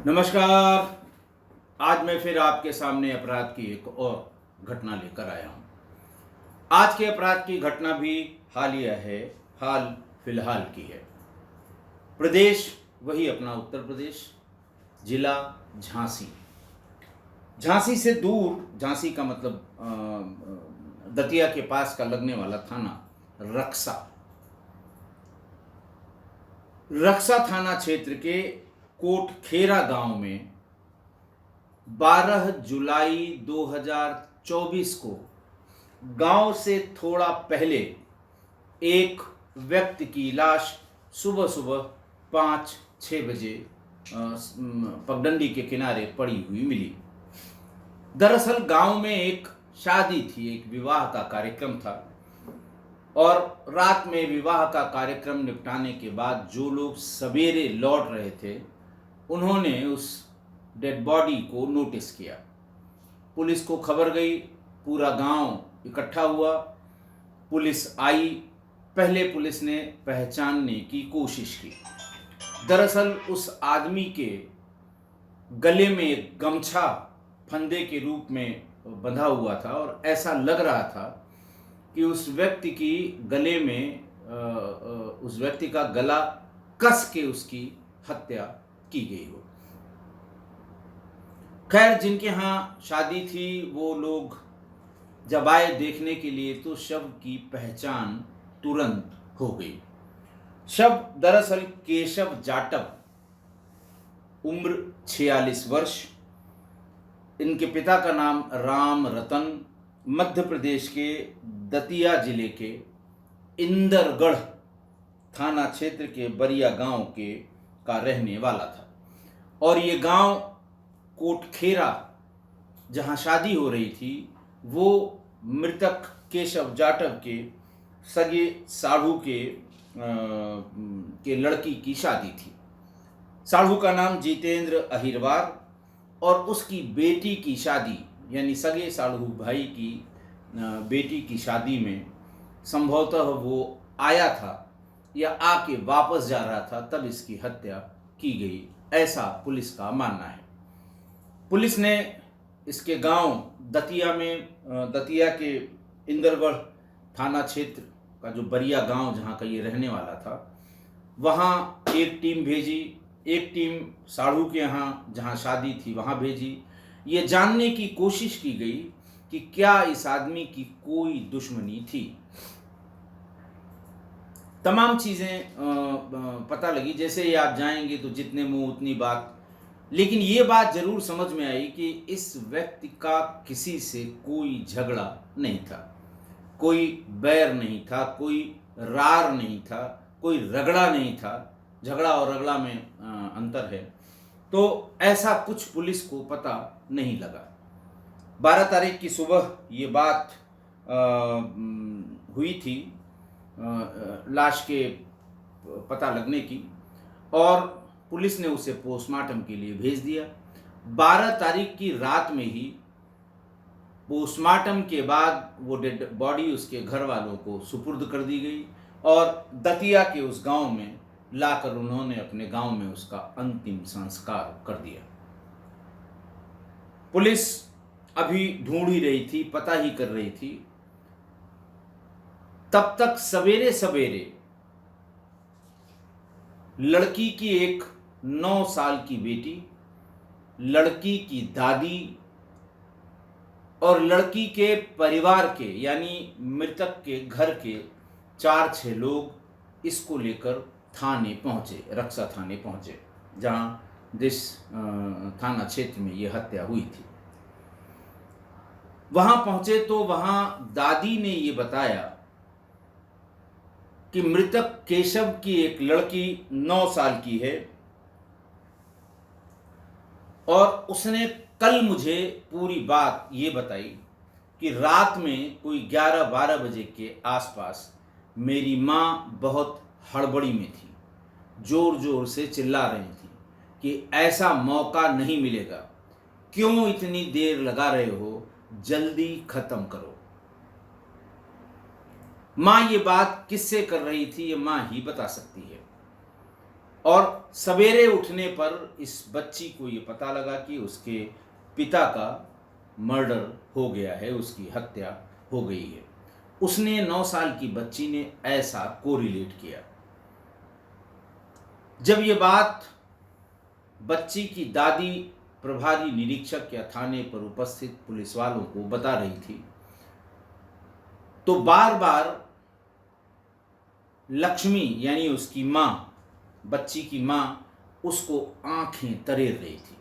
नमस्कार। आज मैं फिर आपके सामने अपराध की एक और घटना लेकर आया हूँ। आज के अपराध की घटना भी हालिया है, हाल फिलहाल की है। प्रदेश वही अपना उत्तर प्रदेश, जिला झांसी। झांसी से दूर, झांसी का मतलब दतिया के पास का लगने वाला थाना रक्सा। रक्सा थाना क्षेत्र के कोटखेरा गांव में 12 जुलाई 2024 को गांव से थोड़ा पहले एक व्यक्ति की लाश सुबह सुबह 5-6 बजे पगडंडी के किनारे पड़ी हुई मिली। दरअसल गांव में एक शादी थी, एक विवाह का कार्यक्रम था और रात में विवाह का कार्यक्रम निपटाने के बाद जो लोग सवेरे लौट रहे थे उन्होंने उस डेड बॉडी को नोटिस किया। पुलिस को खबर गई, पूरा गांव इकट्ठा हुआ, पुलिस आई। पहले पुलिस ने पहचानने की कोशिश की। दरअसल उस आदमी के गले में एक गमछा फंदे के रूप में बंधा हुआ था और ऐसा लग रहा था कि उस व्यक्ति की गले में उस व्यक्ति का गला कस के उसकी हत्या की गई हो। खैर, जिनके यहाँ शादी थी वो लोग जब आए देखने के लिए तो शव की पहचान तुरंत हो गई। शव दरअसल केशव जाटव, उम्र 46 वर्ष। इनके पिता का नाम राम रतन, मध्य प्रदेश के दतिया जिले के इंदरगढ़ थाना क्षेत्र के बरिया गांव के का रहने वाला था और ये गांव कोटखेरा जहां शादी हो रही थी वो मृतक केशव जाटव के सगे साढ़ू के लड़की की शादी थी। साढ़ू का नाम जितेंद्र अहिरवार और उसकी बेटी की शादी, यानी सगे साढ़ू भाई की बेटी की शादी में संभवतः वो आया था या आके वापस जा रहा था, तब इसकी हत्या की गई, ऐसा पुलिस का मानना है। पुलिस ने इसके गांव दतिया के इंदरगढ़ थाना क्षेत्र का जो बरिया गांव जहां का ये रहने वाला था, वहां एक टीम भेजी। एक टीम साढ़ू के यहाँ जहां शादी थी वहां भेजी। ये जानने की कोशिश की गई कि क्या इस आदमी की कोई दुश्मनी थी। तमाम चीज़ें पता लगी। जैसे ही आप जाएंगे तो जितने मुंह उतनी बात। लेकिन ये बात जरूर समझ में आई कि इस व्यक्ति का किसी से कोई झगड़ा नहीं था, कोई बैर नहीं था, कोई रार नहीं था, कोई रगड़ा नहीं था। झगड़ा और रगड़ा में अंतर है। तो ऐसा कुछ पुलिस को पता नहीं लगा। 12 तारीख की सुबह ये बात हुई थी लाश के पता लगने की और पुलिस ने उसे पोस्टमार्टम के लिए भेज दिया। 12 तारीख की रात में ही पोस्टमार्टम के बाद वो डेड बॉडी उसके घर वालों को सुपुर्द कर दी गई और दतिया के उस गांव में लाकर उन्होंने अपने गांव में उसका अंतिम संस्कार कर दिया। पुलिस अभी ढूंढ ही रही थी, पता ही कर रही थी। तब तक सवेरे सवेरे लड़की की एक 9 साल की बेटी, लड़की की दादी और लड़की के परिवार के यानी मृतक के घर के 4-6 लोग इसको लेकर थाने पहुंचे, रक्सा थाने पहुंचे, जहां जिस थाना क्षेत्र में ये हत्या हुई थी। वहां पहुंचे तो वहां दादी ने ये बताया कि मृतक केशव की एक लड़की 9 साल की है और उसने कल मुझे पूरी बात ये बताई कि रात में कोई 11-12 बजे के आसपास मेरी माँ बहुत हड़बड़ी में थी, जोर जोर से चिल्ला रही थी कि ऐसा मौका नहीं मिलेगा, क्यों इतनी देर लगा रहे हो, जल्दी खत्म करो। माँ ये बात किससे कर रही थी ये माँ ही बता सकती है। और सवेरे उठने पर इस बच्ची को ये पता लगा कि उसके पिता का मर्डर हो गया है, उसकी हत्या हो गई है। उसने 9 साल की बच्ची ने ऐसा कोरिलेट किया। जब ये बात बच्ची की दादी प्रभारी निरीक्षक या थाने पर उपस्थित पुलिस वालों को बता रही थी, तो बार बार लक्ष्मी यानी उसकी मां, बच्ची की मां, उसको आंखें तरेर रही थी।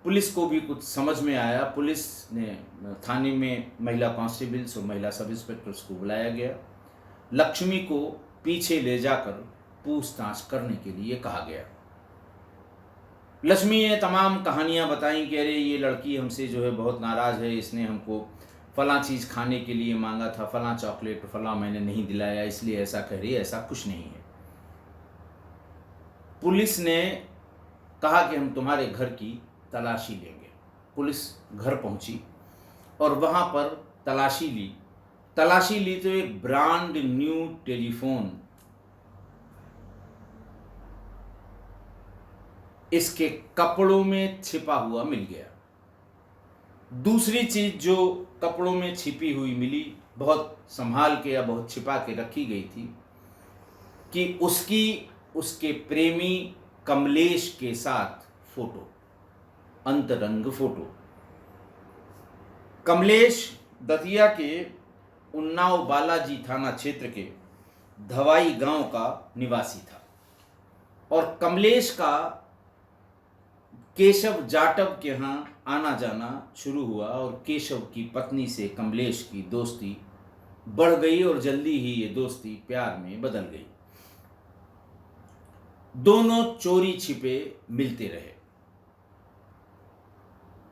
पुलिस को भी कुछ समझ में आया। पुलिस ने थाने में महिला कांस्टेबल्स और महिला सब इंस्पेक्टर्स को बुलाया गया। लक्ष्मी को पीछे ले जाकर पूछताछ करने के लिए कहा गया। लक्ष्मी ने तमाम कहानियां बताई कि अरे ये लड़की हमसे जो है बहुत नाराज़ है, इसने हमको फलां चीज़ खाने के लिए मांगा था, फलां चॉकलेट फलां मैंने नहीं दिलाया, इसलिए ऐसा कह रही है। ऐसा कुछ नहीं है। पुलिस ने कहा कि हम तुम्हारे घर की तलाशी लेंगे। पुलिस घर पहुंची और वहां पर तलाशी ली तो एक ब्रांड न्यू टेलीफोन इसके कपड़ों में छिपा हुआ मिल गया। दूसरी चीज जो कपड़ों में छिपी हुई मिली, बहुत संभाल के या बहुत छिपा के रखी गई थी, कि उसके प्रेमी कमलेश के साथ फोटो, अंतरंग फोटो। कमलेश दतिया के उन्नाव बालाजी थाना क्षेत्र के धवाई गांव का निवासी था और कमलेश का केशव जाटव के यहाँ आना जाना शुरू हुआ और केशव की पत्नी से कमलेश की दोस्ती बढ़ गई और जल्दी ही ये दोस्ती प्यार में बदल गई। दोनों चोरी छिपे मिलते रहे।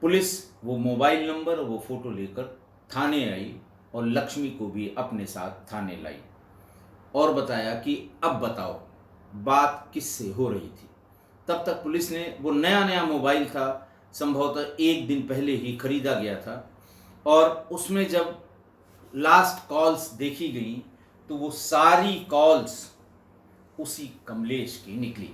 पुलिस वो मोबाइल नंबर और वो फोटो लेकर थाने आई और लक्ष्मी को भी अपने साथ थाने लाई और बताया कि अब बताओ बात किससे हो रही थी। तब तक पुलिस ने, वो नया मोबाइल था, संभवतः 1 दिन पहले ही खरीदा गया था, और उसमें जब लास्ट कॉल्स देखी गई तो वो सारी कॉल्स उसी कमलेश की निकली।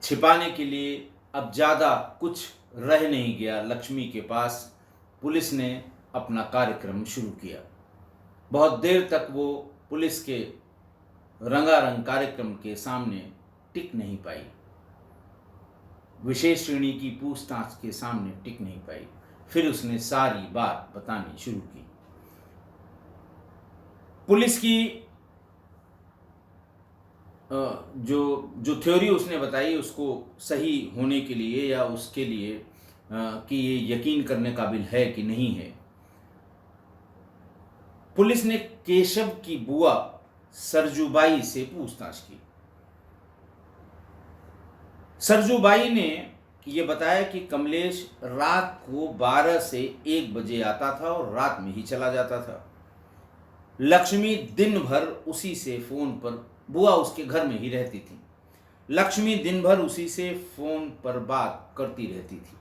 छिपाने के लिए अब ज़्यादा कुछ रह नहीं गया लक्ष्मी के पास। पुलिस ने अपना कार्यक्रम शुरू किया। बहुत देर तक वो पुलिस के रंगारंग कार्यक्रम के सामने टिक नहीं पाई, विशेष श्रेणी की पूछताछ के सामने टिक नहीं पाई। फिर उसने सारी बात बतानी शुरू की। पुलिस की जो थ्योरी उसने बताई उसको सही होने के लिए या उसके लिए कि ये यकीन करने काबिल है कि नहीं है, पुलिस ने केशव की बुआ सरजूबाई से पूछताछ की। सरजूबाई ने ये बताया कि कमलेश रात को 12 से 1 बजे आता था और रात में ही चला जाता था। लक्ष्मी दिन भर उसी से फोन पर, बुआ उसके घर में ही रहती थी, लक्ष्मी दिन भर उसी से फोन पर बात करती रहती थी।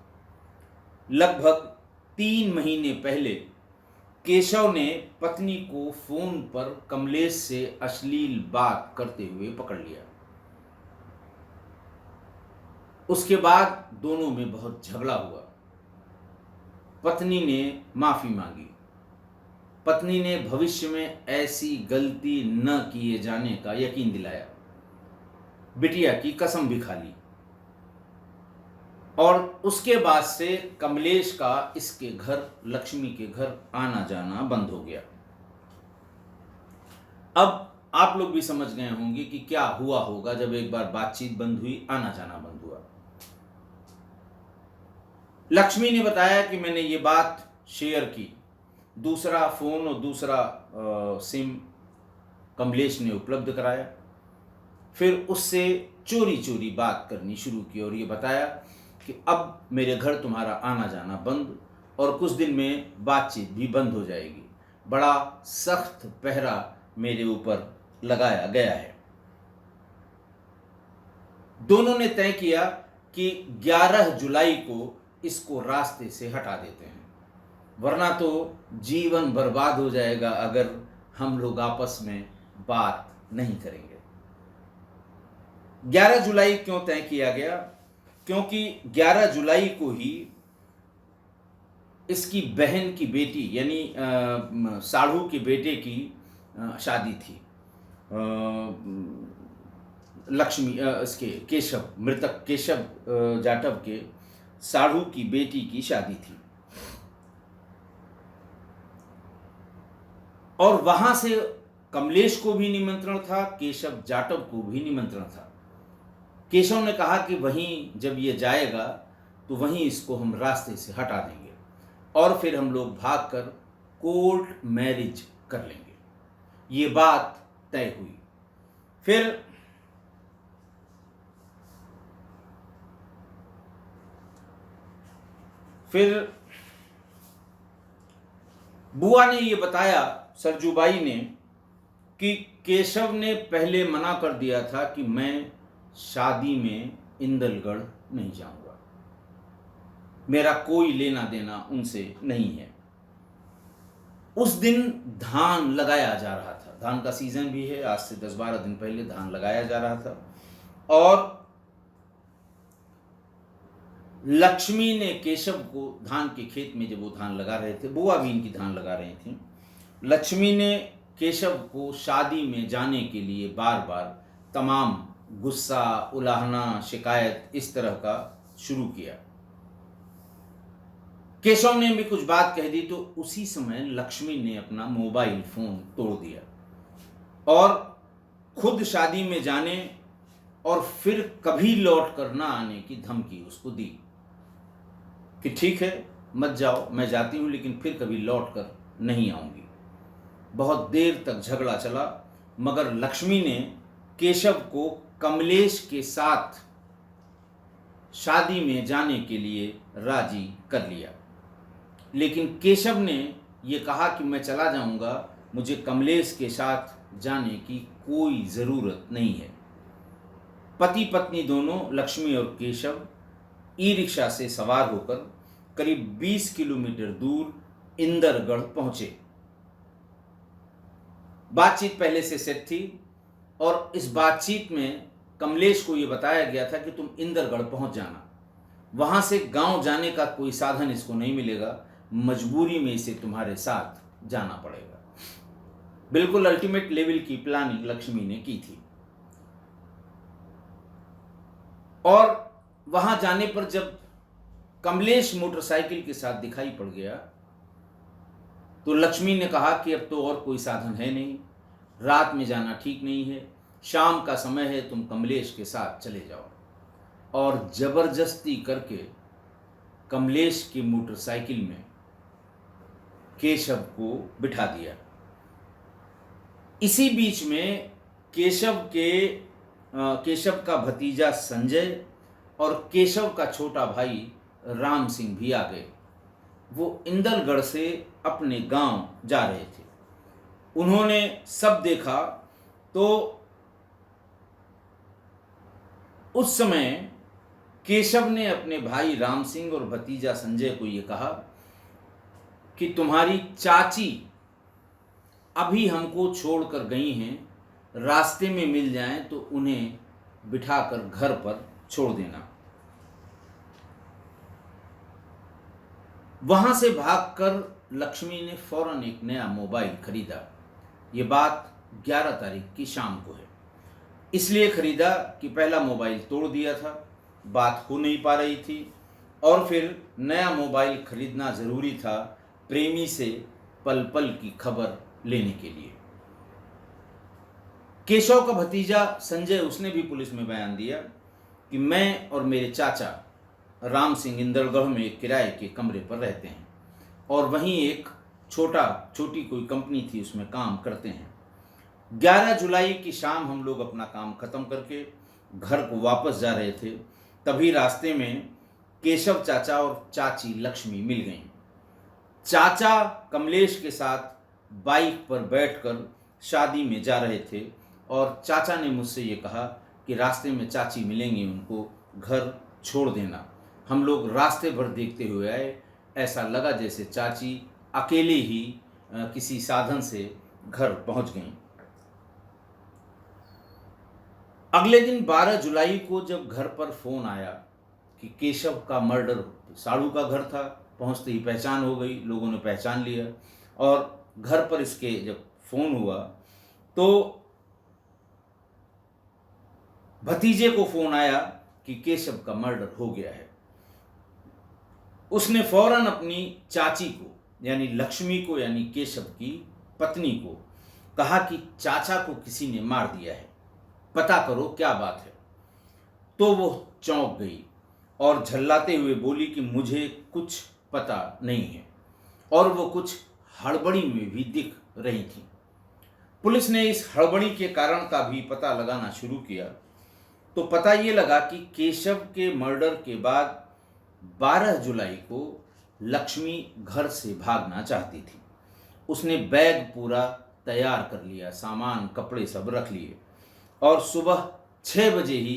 लगभग 3 महीने पहले केशव ने पत्नी को फोन पर कमलेश से अश्लील बात करते हुए पकड़ लिया। उसके बाद दोनों में बहुत झगड़ा हुआ। पत्नी ने माफी मांगी। पत्नी ने भविष्य में ऐसी गलती न किए जाने का यकीन दिलाया। बिटिया की कसम भी खा ली। और उसके बाद से कमलेश का इसके घर, लक्ष्मी के घर आना जाना बंद हो गया। अब आप लोग भी समझ गए होंगे कि क्या हुआ होगा जब एक बार बातचीत बंद हुई, आना जाना बंद हुआ। लक्ष्मी ने बताया कि मैंने ये बात शेयर की। दूसरा फोन और दूसरा सिम कमलेश ने उपलब्ध कराया। फिर उससे चोरी चोरी बात करनी शुरू की और ये बताया कि अब मेरे घर तुम्हारा आना जाना बंद और कुछ दिन में बातचीत भी बंद हो जाएगी। बड़ा सख्त पहरा मेरे ऊपर लगाया गया है। दोनों ने तय किया कि 11 जुलाई को इसको रास्ते से हटा देते हैं, वरना तो जीवन बर्बाद हो जाएगा अगर हम लोग आपस में बात नहीं करेंगे। 11 जुलाई क्यों तय किया गया? क्योंकि 11 जुलाई को ही इसकी बहन की बेटी यानी साढ़ू के बेटे की शादी थी। लक्ष्मी इसके केशव, मृतक केशव जाटव के साढ़ू की बेटी की शादी थी। और वहां से कमलेश को भी निमंत्रण था, केशव जाटव को भी निमंत्रण था। केशव ने कहा कि वहीं जब ये जाएगा तो वहीं इसको हम रास्ते से हटा देंगे और फिर हम लोग भागकर कोर्ट मैरिज कर लेंगे। ये बात तय हुई। फिर बुआ ने ये बताया, सरजूबाई ने, कि केशव ने पहले मना कर दिया था कि मैं शादी में इंदलगढ़ नहीं जाऊंगा, मेरा कोई लेना देना उनसे नहीं है। उस दिन धान लगाया जा रहा था, धान का सीजन भी है, आज से 10-12 दिन पहले धान लगाया जा रहा था। और लक्ष्मी ने केशव को धान के खेत में, जब वो धान लगा रहे थे, बुआ भी इनकी धान लगा रही थी, लक्ष्मी ने केशव को शादी में जाने के लिए बार बार तमाम गुस्सा, उलाहना, शिकायत इस तरह का शुरू किया। केशव ने भी कुछ बात कह दी तो उसी समय लक्ष्मी ने अपना मोबाइल फोन तोड़ दिया और खुद शादी में जाने और फिर कभी लौट कर ना आने की धमकी उसको दी कि ठीक है मत जाओ, मैं जाती हूं लेकिन फिर कभी लौट कर नहीं आऊंगी। बहुत देर तक झगड़ा चला, मगर लक्ष्मी ने केशव को कमलेश के साथ शादी में जाने के लिए राजी कर लिया। लेकिन केशव ने यह कहा कि मैं चला जाऊंगा, मुझे कमलेश के साथ जाने की कोई ज़रूरत नहीं है। पति पत्नी दोनों, लक्ष्मी और केशव, ई रिक्शा से सवार होकर करीब 20 किलोमीटर दूर इंदरगढ़ पहुंचे। बातचीत पहले से सेट थी और इस बातचीत में कमलेश को यह बताया गया था कि तुम इंदरगढ़ पहुंच जाना, वहां से गांव जाने का कोई साधन इसको नहीं मिलेगा, मजबूरी में इसे तुम्हारे साथ जाना पड़ेगा। बिल्कुल अल्टीमेट लेवल की प्लानिंग लक्ष्मी ने की थी। और वहां जाने पर जब कमलेश मोटरसाइकिल के साथ दिखाई पड़ गया तो लक्ष्मी ने कहा कि अब तो और कोई साधन है नहीं, रात में जाना ठीक नहीं है, शाम का समय है, तुम कमलेश के साथ चले जाओ। और जबरदस्ती करके कमलेश की मोटरसाइकिल में केशव को बिठा दिया। इसी बीच में केशव का भतीजा संजय और केशव का छोटा भाई राम सिंह भी आ गए। वो इंदलगढ़ से अपने गांव जा रहे थे। उन्होंने सब देखा तो उस समय केशव ने अपने भाई राम सिंह और भतीजा संजय को यह कहा कि तुम्हारी चाची अभी हमको छोड़कर गई हैं, रास्ते में मिल जाएं तो उन्हें बिठाकर घर पर छोड़ देना। वहां से भागकर लक्ष्मी ने फौरन एक नया मोबाइल खरीदा। ये बात 11 तारीख की शाम को है। इसलिए खरीदा कि पहला मोबाइल तोड़ दिया था, बात हो नहीं पा रही थी, और फिर नया मोबाइल खरीदना ज़रूरी था प्रेमी से पल पल की खबर लेने के लिए। केशव का भतीजा संजय, उसने भी पुलिस में बयान दिया कि मैं और मेरे चाचा राम सिंह इंदलगढ़ में एक किराए के कमरे पर रहते हैं और वहीं एक छोटी कोई कंपनी थी, उसमें काम करते हैं। 11 जुलाई की शाम हम लोग अपना काम खत्म करके घर को वापस जा रहे थे, तभी रास्ते में केशव चाचा और चाची लक्ष्मी मिल गईं। चाचा कमलेश के साथ बाइक पर बैठकर शादी में जा रहे थे और चाचा ने मुझसे ये कहा कि रास्ते में चाची मिलेंगी, उनको घर छोड़ देना। हम लोग रास्ते भर देखते हुए आए, ऐसा लगा जैसे चाची अकेले ही किसी साधन से घर पहुंच गईं। अगले दिन 12 जुलाई को जब घर पर फोन आया कि केशव का मर्डर, साड़ू का घर था, पहुंचते ही पहचान हो गई, लोगों ने पहचान लिया। और घर पर इसके जब फोन हुआ तो भतीजे को फोन आया कि केशव का मर्डर हो गया है। उसने फौरन अपनी चाची को यानी लक्ष्मी को यानी केशव की पत्नी को कहा कि चाचा को किसी ने मार दिया है, पता करो क्या बात है। तो वो चौंक गई और झल्लाते हुए बोली कि मुझे कुछ पता नहीं है, और वो कुछ हड़बड़ी में भी दिख रही थी। पुलिस ने इस हड़बड़ी के कारण का भी पता लगाना शुरू किया तो पता ये लगा कि केशव के मर्डर के बाद 12 जुलाई को लक्ष्मी घर से भागना चाहती थी। उसने बैग पूरा तैयार कर लिया, सामान कपड़े सब रख लिए, और सुबह 6 बजे ही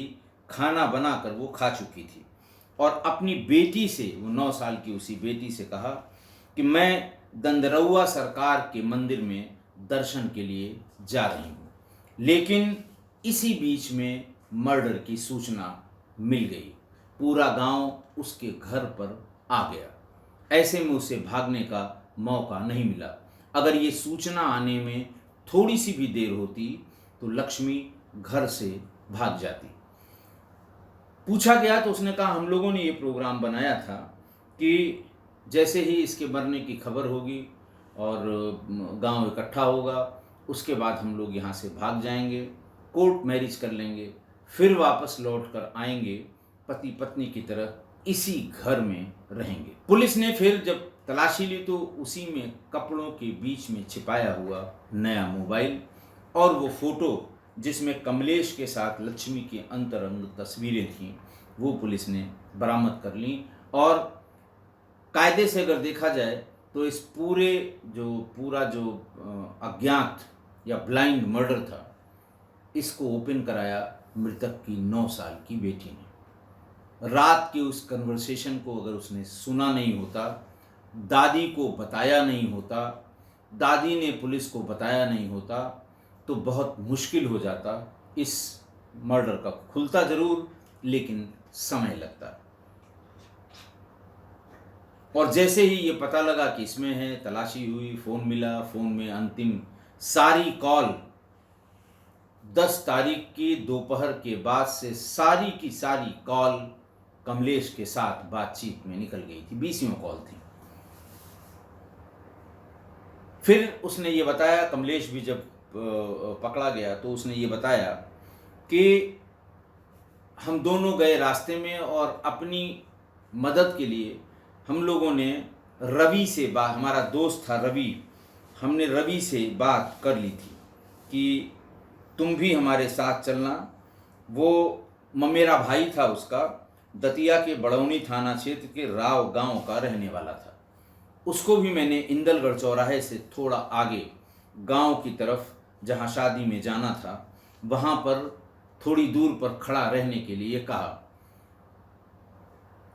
खाना बनाकर वो खा चुकी थी और अपनी बेटी से, वो 9 साल की उसी बेटी से कहा कि मैं दंदरौआ सरकार के मंदिर में दर्शन के लिए जा रही हूँ। लेकिन इसी बीच में मर्डर की सूचना मिल गई। पूरा गांव उसके घर पर आ गया। ऐसे में उसे भागने का मौका नहीं मिला। अगर ये सूचना आने में थोड़ी सी भी देर होती तो लक्ष्मी घर से भाग जाती। पूछा गया तो उसने कहा हम लोगों ने ये प्रोग्राम बनाया था कि जैसे ही इसके मरने की खबर होगी और गांव इकट्ठा होगा, उसके बाद हम लोग यहाँ से भाग जाएंगे, कोर्ट मैरिज कर लेंगे, फिर वापस लौट कर आएंगे, पति पत्नी की तरह इसी घर में रहेंगे। पुलिस ने फिर जब तलाशी ली तो उसी में कपड़ों के बीच में छिपाया हुआ नया मोबाइल और वो फोटो जिसमें कमलेश के साथ लक्ष्मी की अंतरंग तस्वीरें थीं, वो पुलिस ने बरामद कर ली। और कायदे से अगर देखा जाए तो इस पूरा जो अज्ञात या ब्लाइंड मर्डर था, इसको ओपन कराया मृतक की 9 साल की बेटी ने। रात के उस कन्वर्सेशन को अगर उसने सुना नहीं होता, दादी को बताया नहीं होता, दादी ने पुलिस को बताया नहीं होता, तो बहुत मुश्किल हो जाता। इस मर्डर का खुलता जरूर, लेकिन समय लगता। और जैसे ही ये पता लगा कि इसमें है, तलाशी हुई, फ़ोन मिला, फ़ोन में अंतिम सारी कॉल 10 तारीख की दोपहर के बाद से सारी की सारी कॉल कमलेश के साथ बातचीत में निकल गई थी। 20 कॉल थी। फिर उसने ये बताया, कमलेश भी जब पकड़ा गया तो उसने ये बताया कि हम दोनों गए रास्ते में और अपनी मदद के लिए हम लोगों ने रवि से हमारा दोस्त था रवि, हमने रवि से बात कर ली थी कि तुम भी हमारे साथ चलना। वो मेरा भाई था, उसका दतिया के बड़ौनी थाना क्षेत्र के राव गांव का रहने वाला था। उसको भी मैंने इंदलगढ़ चौराहे से थोड़ा आगे गांव की तरफ जहां शादी में जाना था, वहां पर थोड़ी दूर पर खड़ा रहने के लिए कहा।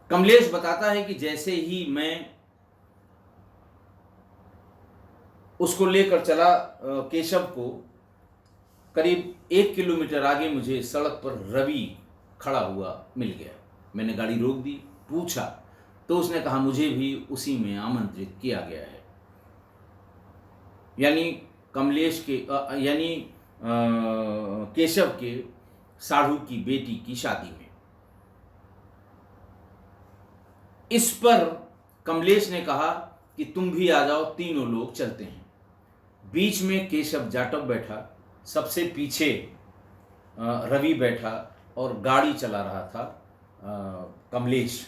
कमलेश बताता है कि जैसे ही मैं उसको लेकर चला केशव को, करीब 1 किलोमीटर आगे मुझे सड़क पर रवि खड़ा हुआ मिल गया। मैंने गाड़ी रोक दी, पूछा तो उसने कहा मुझे भी उसी में आमंत्रित किया गया है, यानी कमलेश के यानी केशव के साढ़ू की बेटी की शादी में। इस पर कमलेश ने कहा कि तुम भी आ जाओ, तीनों लोग चलते हैं। बीच में केशव जाटव बैठा, सबसे पीछे रवि बैठा और गाड़ी चला रहा था कमलेश।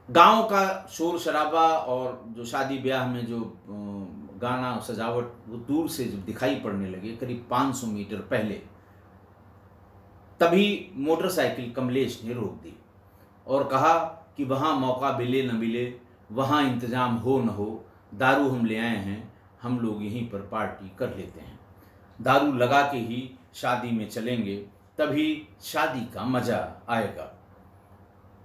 गांव का शोर शराबा और जो शादी ब्याह में जो गाना सजावट वो दूर से जब दिखाई पड़ने लगे, करीब 500 मीटर पहले, तभी मोटरसाइकिल कमलेश ने रोक दी और कहा कि वहाँ मौका मिले न मिले, वहाँ इंतजाम हो न हो, दारू हम ले आए हैं, हम लोग यहीं पर पार्टी कर लेते हैं। दारू लगा के ही शादी में चलेंगे, तभी शादी का मजा आएगा।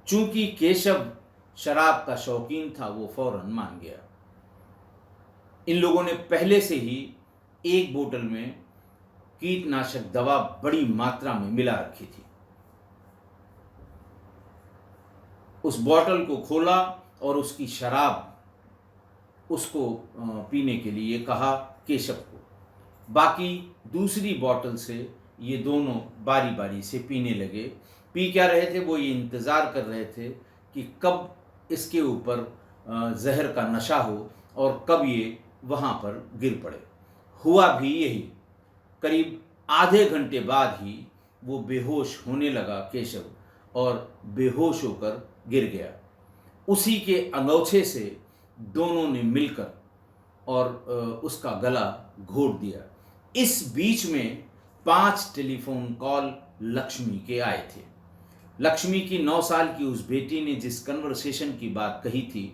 चूंकि केशव शराब का शौकीन था, वो फौरन मान गया। इन लोगों ने पहले से ही एक बोतल में कीटनाशक दवा बड़ी मात्रा में मिला रखी थी। उस बॉटल को खोला और उसकी शराब उसको पीने के लिए कहा केशव को। बाकी दूसरी बॉटल से ये दोनों बारी बारी से पीने लगे। पी क्या रहे थे, वो ये इंतज़ार कर रहे थे कि कब इसके ऊपर जहर का नशा हो और कब ये वहाँ पर गिर पड़े। हुआ भी यही। करीब आधे घंटे बाद ही वो बेहोश होने लगा केशव और बेहोश होकर गिर गया। उसी के अंगोछे से दोनों ने मिलकर और उसका गला घोट दिया। इस बीच में 5 टेलीफोन कॉल लक्ष्मी के आए थे। लक्ष्मी की 9 साल की उस बेटी ने जिस कन्वर्सेशन की बात कही थी,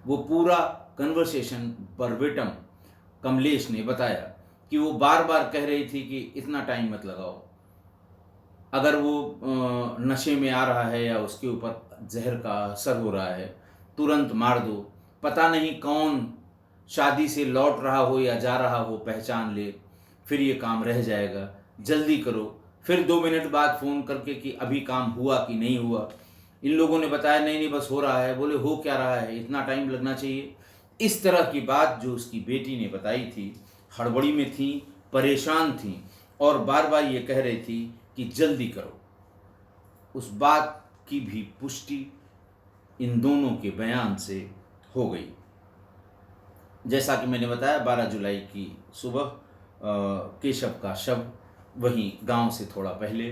वो पूरा कन्वर्सेशन वर्बेटम कमलेश ने बताया कि वो बार बार कह रही थी कि इतना टाइम मत लगाओ, अगर वो नशे में आ रहा है या उसके ऊपर जहर का असर हो रहा है तुरंत मार दो, पता नहीं कौन शादी से लौट रहा हो या जा रहा हो पहचान ले, फिर ये काम रह जाएगा, जल्दी करो। फिर 2 मिनट बाद फ़ोन करके कि अभी काम हुआ कि नहीं हुआ। इन लोगों ने बताया नहीं नहीं बस हो रहा है। बोले हो क्या रहा है, इतना टाइम लगना चाहिए। इस तरह की बात जो उसकी बेटी ने बताई थी, हड़बड़ी में थी, परेशान थी और बार बार ये कह रही थी कि जल्दी करो। उस बात की भी पुष्टि इन दोनों के बयान से हो गई। जैसा कि मैंने बताया 12 जुलाई की सुबह केशव का शव वहीं गांव से थोड़ा पहले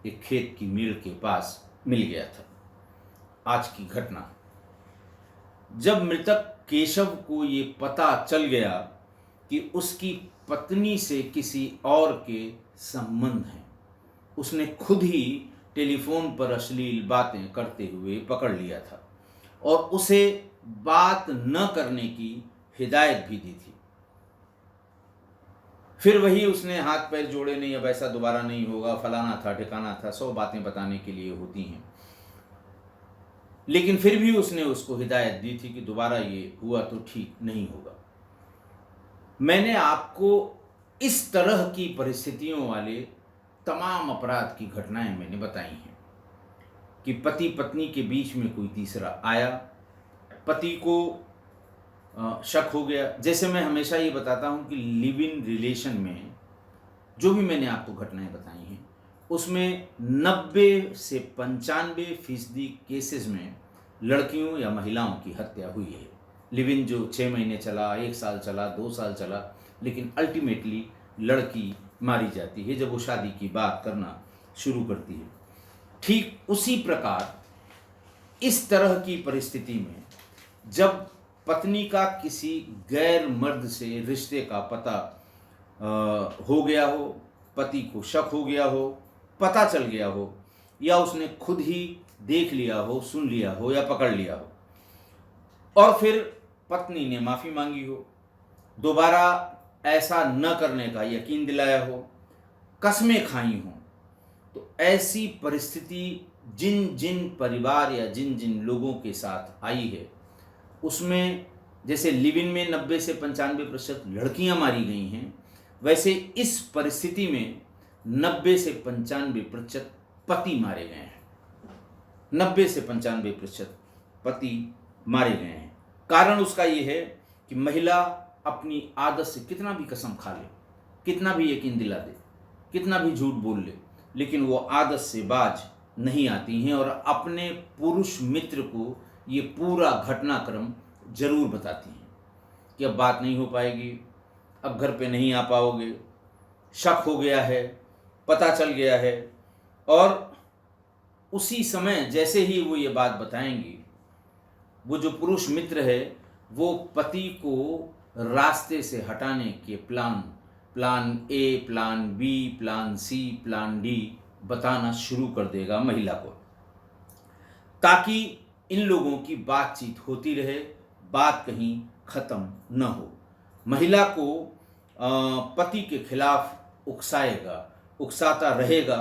एक खेत की मील के पास मिल गया था। आज की घटना, जब मृतक केशव को ये पता चल गया कि उसकी पत्नी से किसी और के संबंध हैं, उसने खुद ही टेलीफोन पर अश्लील बातें करते हुए पकड़ लिया था और उसे बात न करने की हिदायत भी दी थी। फिर वही उसने हाथ पैर जोड़े, नहीं अब ऐसा दोबारा नहीं होगा, फलाना था ठिकाना था, 100 बातें बताने के लिए होती हैं। लेकिन फिर भी उसने उसको हिदायत दी थी कि दोबारा ये हुआ तो ठीक नहीं होगा। मैंने आपको इस तरह की परिस्थितियों वाले तमाम अपराध की घटनाएं मैंने बताई हैं कि पति पत्नी के बीच में कोई तीसरा आया, पति को शक हो गया। जैसे मैं हमेशा ये बताता हूँ कि लिव इन रिलेशन में जो भी मैंने आपको घटनाएं बताई हैं उसमें 90 से 95% केसेस में लड़कियों या महिलाओं की हत्या हुई है। लिव इन जो 6 महीने चला, 1 साल चला, 2 साल चला, लेकिन अल्टीमेटली लड़की मारी जाती है जब वो शादी की बात करना शुरू करती है। ठीक उसी प्रकार इस तरह की परिस्थिति में जब पत्नी का किसी गैर मर्द से रिश्ते का पता हो गया हो, पति को शक हो गया हो, पता चल गया हो, या उसने खुद ही देख लिया हो, सुन लिया हो या पकड़ लिया हो, और फिर पत्नी ने माफ़ी मांगी हो, दोबारा ऐसा न करने का यकीन दिलाया हो, कसमें खाई हों, तो ऐसी परिस्थिति जिन जिन परिवार या जिन जिन लोगों के साथ आई है उसमें जैसे लिव इन में 90 से 95% लड़कियां मारी गई हैं, वैसे इस परिस्थिति में 90 से 95% पति मारे गए हैं। 90 से 95% पति मारे गए हैं। कारण उसका ये है कि महिला अपनी आदत से कितना भी कसम खा ले, कितना भी यकीन दिला दे, कितना भी झूठ बोल ले, लेकिन वो आदत से बाज नहीं आती हैं और अपने पुरुष मित्र को ये पूरा घटनाक्रम जरूर बताती हैं कि अब बात नहीं हो पाएगी, अब घर पे नहीं आ पाओगे, शक हो गया है, पता चल गया है। और उसी समय जैसे ही वो ये बात बताएंगी, वो जो पुरुष मित्र है वो पति को रास्ते से हटाने के plan A, plan B, plan C, plan D बताना शुरू कर देगा महिला को, ताकि इन लोगों की बातचीत होती रहे, बात कहीं ख़त्म न हो। महिला को पति के खिलाफ उकसाता रहेगा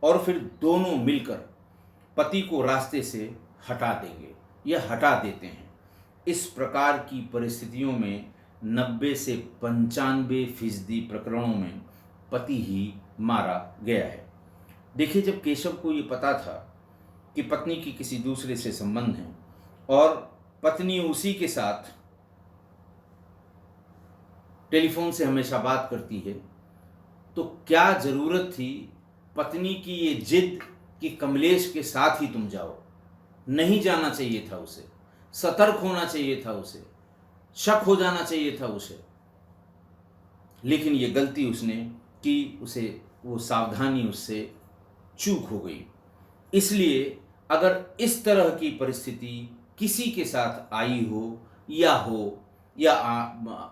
और फिर दोनों मिलकर पति को रास्ते से हटा देंगे या हटा देते हैं। इस प्रकार की परिस्थितियों में 90 से 95% प्रकरणों में पति ही मारा गया है। देखिए, जब केशव को ये पता था कि पत्नी की किसी दूसरे से संबंध है और पत्नी उसी के साथ टेलीफोन से हमेशा बात करती है, तो क्या ज़रूरत थी पत्नी की ये जिद कि कमलेश के साथ ही तुम जाओ? नहीं जाना चाहिए था उसे, सतर्क होना चाहिए था उसे, शक हो जाना चाहिए था उसे। लेकिन ये गलती उसने की, उसे वो सावधानी उससे चूक हो गई। इसलिए अगर इस तरह की परिस्थिति किसी के साथ आई हो या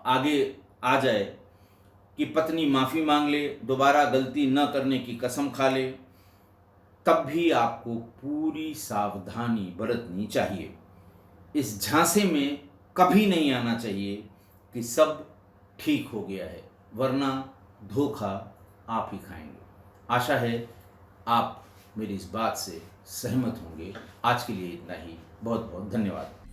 आगे आ जाए कि पत्नी माफ़ी मांग ले, दोबारा गलती न करने की कसम खा ले, तब भी आपको पूरी सावधानी बरतनी चाहिए। इस झांसे में कभी नहीं आना चाहिए कि सब ठीक हो गया है, वरना धोखा आप ही खाएंगे। आशा है आप मेरी इस बात से सहमत होंगे। आज के लिए इतना ही। बहुत बहुत धन्यवाद।